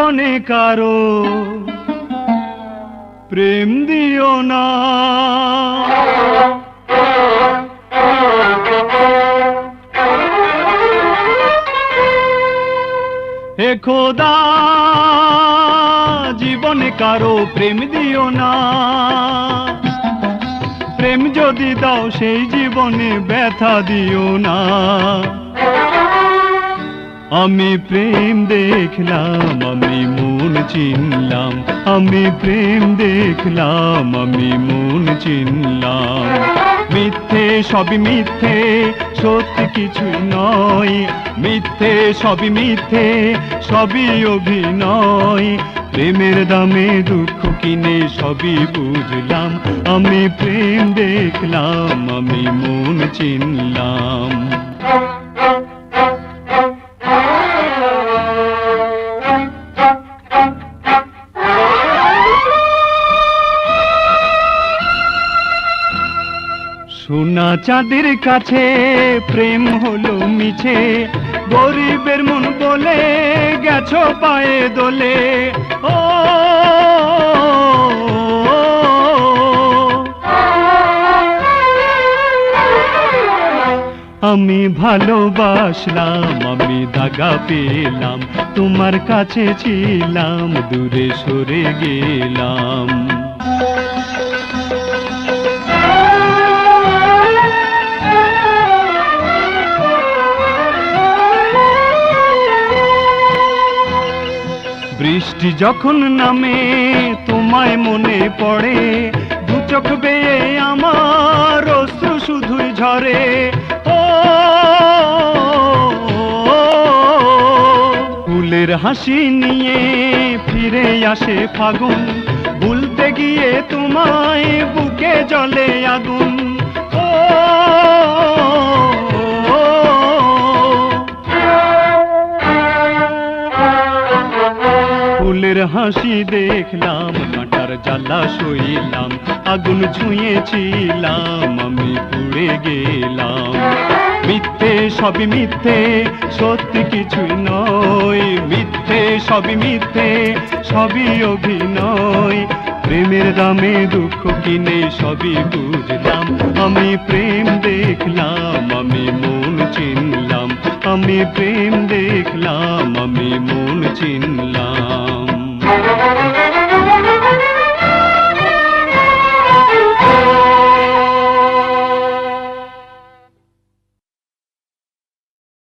জীবনে কারো প্রেম দিও না। হে খোদা, জীবনে কারো প্রেম দিও না। প্রেম যদি দাও সেই জীবনে ব্যথা দিও না। আমি প্রেম দেখলাম, আমি মন চিনলাম। আমি প্রেম দেখলাম, আমি মন চিনলাম। মিথ্যে সবই মিথ্যে, সত্যি কিছুই নয়। মিথ্যে সবই মিথ্যে, সবই অভিনয়। প্রেমের দামে দুঃখ কিনে সবই বুঝলাম। আমি প্রেম দেখলাম, আমি মন চিনলাম। সোনা চাঁদের কাছে প্রেম হলো মিছে, গরিবের মন বলে গেছো পায়ে দোলে। ও আমি ভালোবাসলাম, আমি দাগা পেলাম। তোমার কাছে ছিলাম, দূরে সরে গেলাম। বৃষ্টি যখন নামে তোমায় মনে পড়ে, দু চোখ বেয়ে আমার অশ্রু শুধুই ঝরে। ও ফুলের হাসি নিয়ে ফিরে আসে ফাগুন, ভুলতে গিয়ে তোমায় বুকে জ্বলে আগুন। ও ফুলের হাসি দেখলাম, কাঁটার জ্বালা সইলাম। আগুন ছুঁয়েছিলাম, আমি পুড়ে গেলাম। মিথ্যে সবই মিথ্যে, সত্যি কিছুই নয়। মিথ্যে সবই মিথ্যে, সবই অভিনয়। প্রেমের দামে দুঃখ কিনে সবই বুঝলাম। আমি প্রেম দেখলাম, আমি মন চিনলাম। আমি প্রেম দেখলাম, আমি মন চিনলাম।